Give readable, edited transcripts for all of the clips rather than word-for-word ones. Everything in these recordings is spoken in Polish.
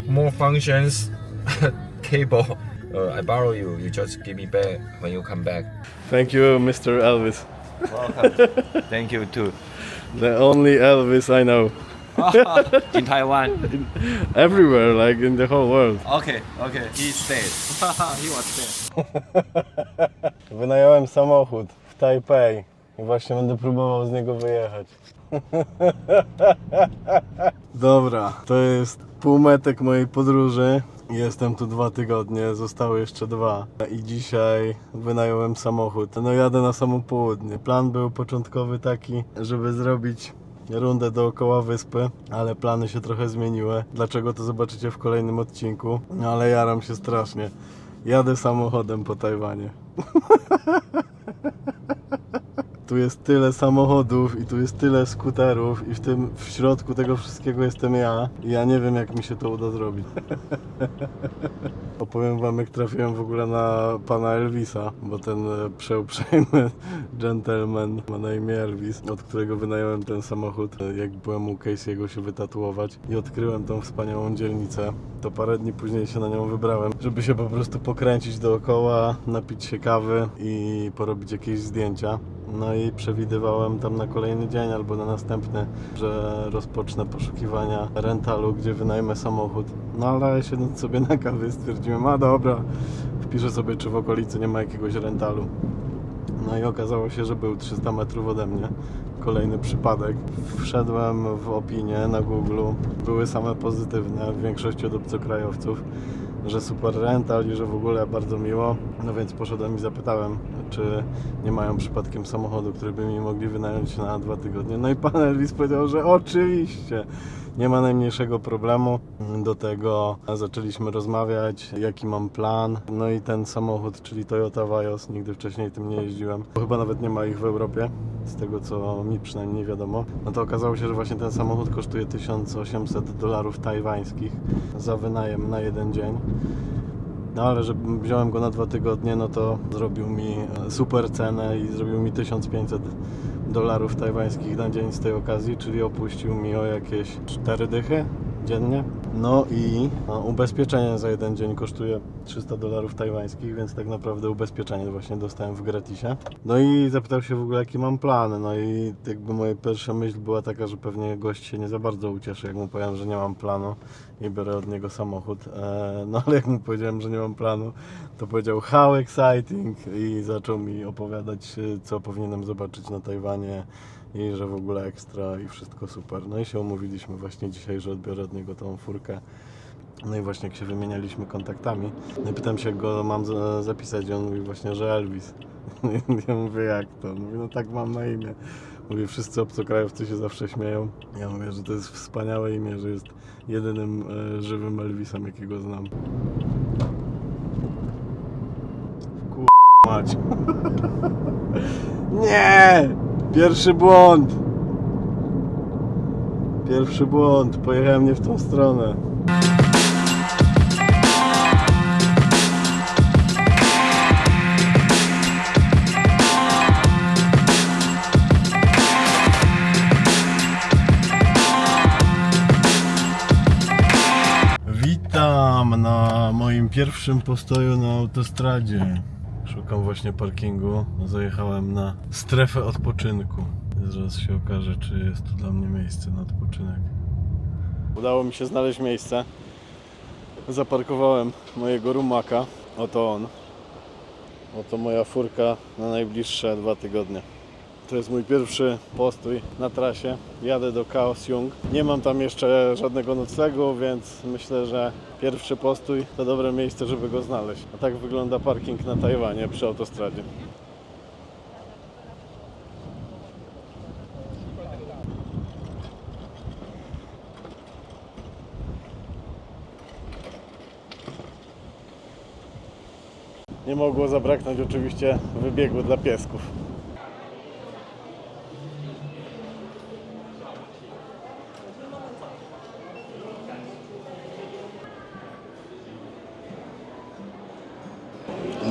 more functions cable. I borrow you. You just give me back when you come back. Thank you, Mr. Elvis. Welcome. Thank you too. The only Elvis I know. In Taiwan. Everywhere, like in the whole world. Okay. He stayed. He was there. Wynająłem samochód w Tajpej i właśnie będę próbował z niego wyjechać. Dobra, to jest półmetek mojej podróży. Jestem tu 2 tygodnie, zostały jeszcze 2 i dzisiaj wynająłem samochód. No jadę na samo południe. Plan był początkowy taki, żeby zrobić rundę dookoła wyspy, ale plany się trochę zmieniły. Dlaczego, to zobaczycie w kolejnym odcinku. No ale jaram się strasznie. Jadę samochodem po Tajwanie. Tu jest tyle samochodów i tu jest tyle skuterów i w środku tego wszystkiego jestem ja. I ja nie wiem, jak mi się to uda zrobić. Opowiem wam, jak trafiłem w ogóle na pana Elvisa, bo ten przeuprzejmy gentleman ma na imię Elvis, od którego wynająłem ten samochód, jak byłem u Casey'ego się wytatuować i odkryłem tą wspaniałą dzielnicę. To parę dni później się na nią wybrałem, żeby się po prostu pokręcić dookoła, napić się kawy i porobić jakieś zdjęcia. No i przewidywałem tam na kolejny dzień albo na następny, że rozpocznę poszukiwania rentalu, gdzie wynajmę samochód. No ale siedząc sobie na kawie stwierdziłem, a dobra, wpiszę sobie, czy w okolicy nie ma jakiegoś rentalu. No i okazało się, że był 300 metrów ode mnie. Kolejny przypadek. Wszedłem w opinię na Google. Były same pozytywne, w większości od obcokrajowców, że super rental i że w ogóle bardzo miło. No więc poszedłem i zapytałem, czy nie mają przypadkiem samochodu, który by mi mogli wynająć na 2 tygodnie. No i pan Elvis powiedział, że oczywiście, nie ma najmniejszego problemu. Do tego zaczęliśmy rozmawiać, jaki mam plan. No i ten samochód, czyli Toyota Vios, nigdy wcześniej tym nie jeździłem. Bo chyba nawet nie ma ich w Europie, z tego co mi przynajmniej wiadomo. No to okazało się, że właśnie ten samochód kosztuje $1800 tajwańskich za wynajem na 1 dzień. No ale że wziąłem go na 2 tygodnie, no to zrobił mi super cenę i zrobił mi $1500 tajwańskich na dzień z tej okazji, czyli opuścił mi o jakieś 4 dychy dziennie. No i ubezpieczenie za 1 dzień kosztuje $300 tajwańskich, więc tak naprawdę ubezpieczenie właśnie dostałem w gratisie. No i zapytał się w ogóle, jaki mam plan. No i jakby moja pierwsza myśl była taka, że pewnie gość się nie za bardzo ucieszy, jak mu powiem, że nie mam planu i biorę od niego samochód. No ale jak mu powiedziałem, że nie mam planu, to powiedział how exciting i zaczął mi opowiadać, co powinienem zobaczyć na Tajwanie i że w ogóle ekstra i wszystko super. No i się umówiliśmy właśnie dzisiaj, że odbiorę od niego tą furkę. No i właśnie jak się wymienialiśmy kontaktami, no i pytam się, jak go mam zapisać i on mówi właśnie, że Elvis. Ja mówię, jak to? Mówi, no tak mam na imię. Mówi, wszyscy obcokrajowcy się zawsze śmieją. Ja mówię, że to jest wspaniałe imię, że jest jedynym żywym Elvisem, jakiego znam. Mać. Nie! Pierwszy błąd! Pierwszy błąd. Pojechałem nie w tą stronę. Witam na moim pierwszym postoju na autostradzie. Szukam właśnie parkingu. Zajechałem na strefę odpoczynku. Zaraz się okaże, czy jest to dla mnie miejsce na odpoczynek. Udało mi się znaleźć miejsce. Zaparkowałem mojego rumaka. Oto on. Oto moja furka na najbliższe 2 tygodnie. To jest mój pierwszy postój na trasie. Jadę do Kaohsiung. Nie mam tam jeszcze żadnego noclegu, więc myślę, że pierwszy postój to dobre miejsce, żeby go znaleźć. A tak wygląda parking na Tajwanie przy autostradzie. Nie mogło zabraknąć oczywiście wybiegu dla piesków.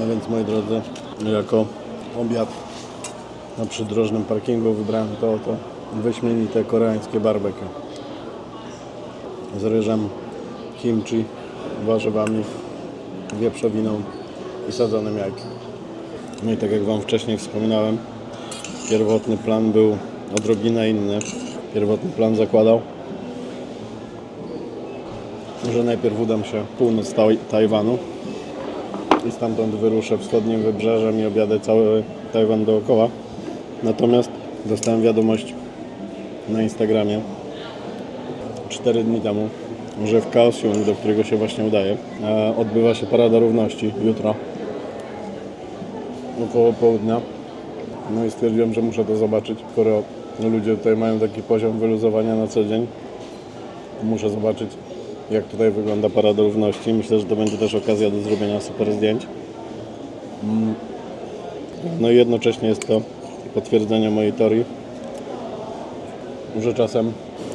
No więc moi drodzy, jako obiad na przydrożnym parkingu wybrałem to oto wyśmienite koreańskie barbecue z ryżem, kimchi, warzywami, wieprzowiną i sadzonym jajkiem. No i tak jak Wam wcześniej wspominałem, pierwotny plan był odrobinę inny. Pierwotny plan zakładał, że najpierw udam się w północ Tajwanu i stamtąd wyruszę wschodnim wybrzeżem i objadę cały Tajwan dookoła. Natomiast dostałem wiadomość na Instagramie 4 dni temu, że w Kaohsiung, do którego się właśnie udaję, odbywa się Parada Równości jutro około południa. No i stwierdziłem, że muszę to zobaczyć, skoro ludzie tutaj mają taki poziom wyluzowania na co dzień. Muszę zobaczyć, jak tutaj wygląda Parada Równości. Myślę, że to będzie też okazja do zrobienia super zdjęć. No i jednocześnie jest to potwierdzenie mojej teorii, że czasem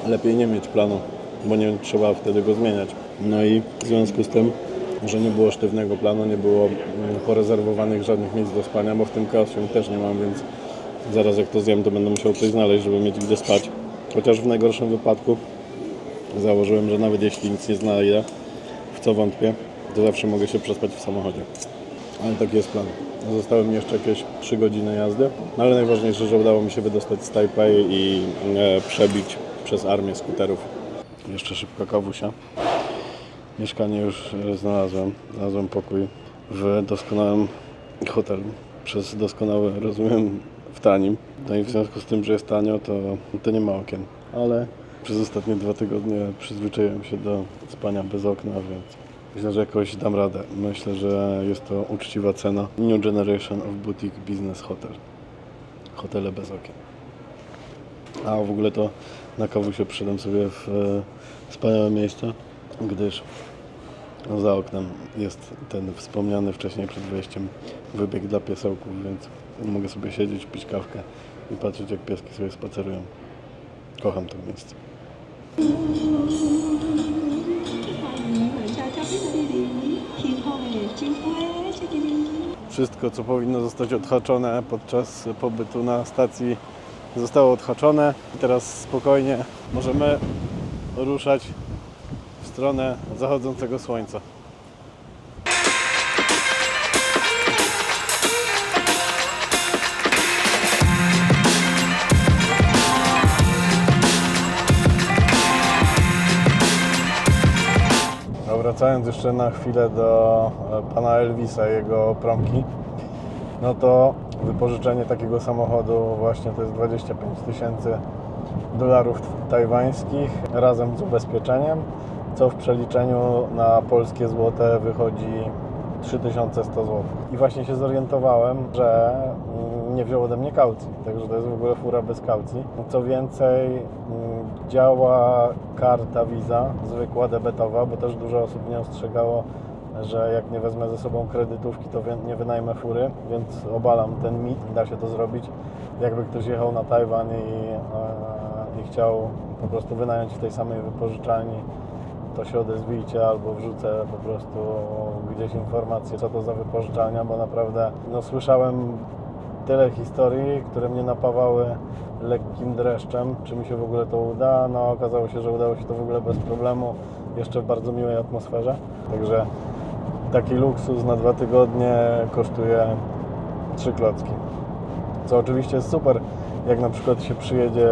lepiej nie mieć planu, bo nie trzeba wtedy go zmieniać. No i w związku z tym, że nie było sztywnego planu, nie było porezerwowanych żadnych miejsc do spania, bo w tym Kaohsiung też nie mam, więc zaraz jak to zjem, to będę musiał coś znaleźć, żeby mieć gdzie spać. Chociaż w najgorszym wypadku założyłem, że nawet jeśli nic nie znajdę, w co wątpię, to zawsze mogę się przespać w samochodzie. Ale taki jest plan. Zostały mi jeszcze jakieś 3 godziny jazdy, no ale najważniejsze, że udało mi się wydostać z Tajpej i przebić przez armię skuterów. Jeszcze szybka kawusia. Mieszkanie już znalazłem. Znalazłem pokój w doskonałym hotelu. Przez doskonały rozumiem w tanim. No i w związku z tym, że jest tanio, to nie ma okien. Ale przez ostatnie 2 tygodnie przyzwyczaiłem się do spania bez okna, więc myślę, że jakoś dam radę. Myślę, że jest to uczciwa cena. New Generation of Boutique Business Hotel. Hotele bez okien. A w ogóle to na kawusie przyszedłem sobie w wspaniałe miejsce, gdyż za oknem jest ten wspomniany wcześniej przed wejściem wybieg dla piesełków, więc mogę sobie siedzieć, pić kawkę i patrzeć, jak pieski sobie spacerują. Kocham to miejsce. Wszystko, co powinno zostać odhaczone podczas pobytu na stacji, zostało odhaczone. Teraz spokojnie możemy ruszać w stronę zachodzącego słońca. Wracając jeszcze na chwilę do pana Elvisa i jego promki, no to wypożyczenie takiego samochodu właśnie to jest $25,000 tajwańskich razem z ubezpieczeniem, co w przeliczeniu na polskie złote wychodzi 3100 zł. I właśnie się zorientowałem, że nie wziął ode mnie kaucji, także to jest w ogóle fura bez kaucji. Co więcej, działa karta Visa, zwykła debetowa, bo też dużo osób mnie ostrzegało, że jak nie wezmę ze sobą kredytówki, to nie wynajmę fury, więc obalam ten mit, da się to zrobić. Jakby ktoś jechał na Tajwan i chciał po prostu wynająć w tej samej wypożyczalni, to się odezwijcie albo wrzucę po prostu gdzieś informację, co to za wypożyczalnia, bo naprawdę słyszałem tyle historii, które mnie napawały lekkim dreszczem, czy mi się w ogóle to uda. No okazało się, że udało się to w ogóle bez problemu, jeszcze w bardzo miłej atmosferze. Także taki luksus na 2 tygodnie kosztuje 3 klocki. Co oczywiście jest super, jak na przykład się przyjedzie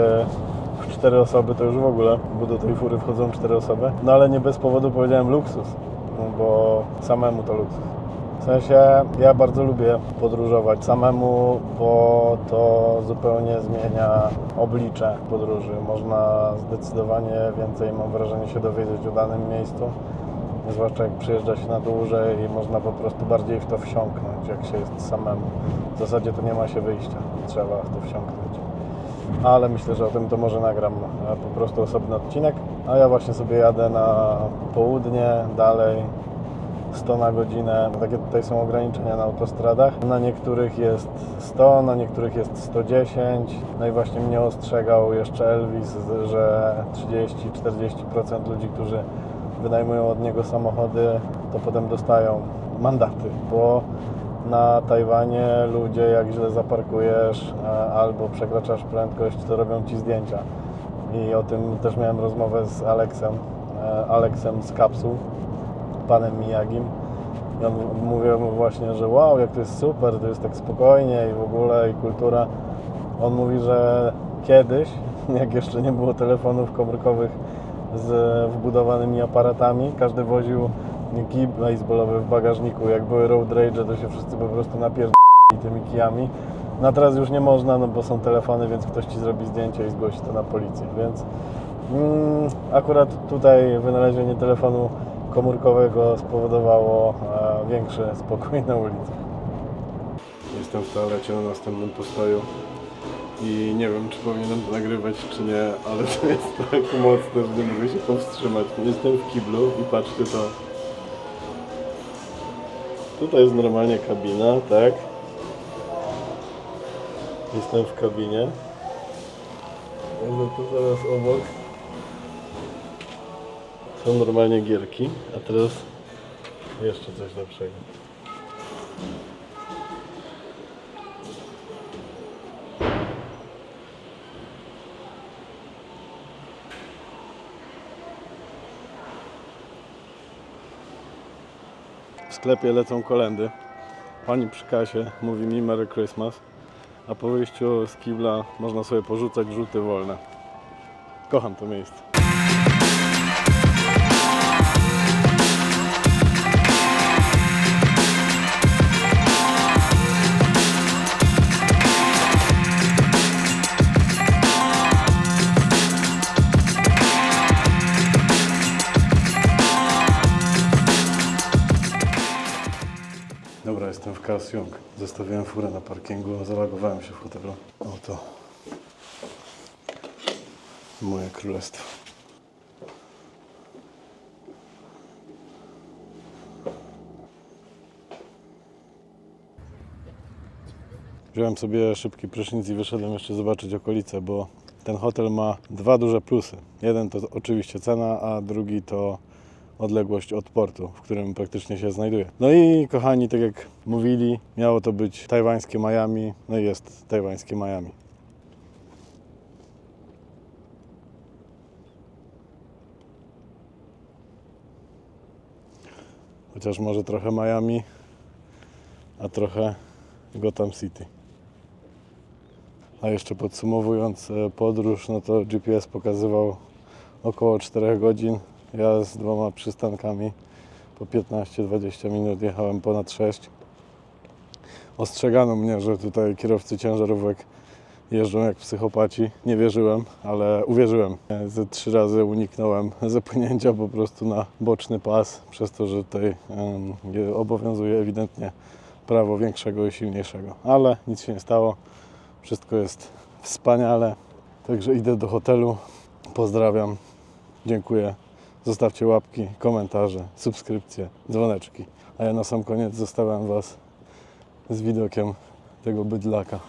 w 4 osoby, to już w ogóle, bo do tej fury wchodzą 4 osoby. No ale nie bez powodu powiedziałem luksus, bo samemu to luksus. W sensie ja bardzo lubię podróżować samemu, bo to zupełnie zmienia oblicze podróży. Można zdecydowanie więcej, mam wrażenie, się dowiedzieć o danym miejscu. Zwłaszcza jak przyjeżdża się na dłużej i można po prostu bardziej w to wsiąknąć, jak się jest samemu. W zasadzie to nie ma się wyjścia, trzeba w to wsiąknąć. Ale myślę, że o tym to może nagram po prostu osobny odcinek. A ja właśnie sobie jadę na południe, dalej 100 na godzinę. Takie tutaj są ograniczenia na autostradach. Na niektórych jest 100, na niektórych jest 110. No i właśnie mnie ostrzegał jeszcze Elvis, że 30-40% ludzi, którzy wynajmują od niego samochody, to potem dostają mandaty, bo na Tajwanie ludzie, jak źle zaparkujesz albo przekraczasz prędkość, to robią Ci zdjęcia. I o tym też miałem rozmowę z Aleksem, Aleksem z Kapsuł, panem Miyagim. I on mówił mu właśnie, że wow, jak to jest super, to jest tak spokojnie i w ogóle i kultura. On mówi, że kiedyś, jak jeszcze nie było telefonów komórkowych z wbudowanymi aparatami, każdy woził kij baseballowy w bagażniku. Jak były road rage, to się wszyscy po prostu napierdolili tymi kijami. No teraz już nie można, no bo są telefony, więc ktoś ci zrobi zdjęcie i zgłosi to na policję, więc akurat tutaj wynalezienie telefonu komórkowego spowodowało większy spokój na ulicy. Jestem w toalecie na następnym postoju i nie wiem, czy powinienem to nagrywać, czy nie, ale to jest tak mocne, że nie mogę się powstrzymać. Jestem w kiblu i patrzcie to. Tutaj jest normalnie kabina, tak? Jestem w kabinie. No tu zaraz obok są normalnie gierki, a teraz jeszcze coś lepszego. W sklepie lecą kolędy. Pani przy kasie mówi mi Merry Christmas, a po wyjściu z kibla można sobie porzucać rzuty wolne. Kocham to miejsce. Dobra, jestem w Kaohsiung. Zostawiłem furę na parkingu, zalogowałem się w hotelu. Oto moje królestwo. Wziąłem sobie szybki prysznic i wyszedłem jeszcze zobaczyć okolice, bo ten hotel ma dwa duże plusy. Jeden to oczywiście cena, a drugi to odległość od portu, w którym praktycznie się znajduje. No i kochani, tak jak mówili, miało to być tajwańskie Miami, no i jest tajwańskie Miami. Chociaż może trochę Miami, a trochę Gotham City. A jeszcze podsumowując podróż, no to GPS pokazywał około 4 godzin. Ja z 2 przystankami po 15-20 minut jechałem ponad 6. Ostrzegano mnie, że tutaj kierowcy ciężarówek jeżdżą jak psychopaci. Nie wierzyłem, ale uwierzyłem. Ze 3 razy uniknąłem zepchnięcia po prostu na boczny pas, przez to, że tutaj obowiązuje ewidentnie prawo większego i silniejszego. Ale nic się nie stało. Wszystko jest wspaniale. Także idę do hotelu. Pozdrawiam. Dziękuję. Zostawcie łapki, komentarze, subskrypcje, dzwoneczki. A ja na sam koniec zostawiam Was z widokiem tego bydlaka.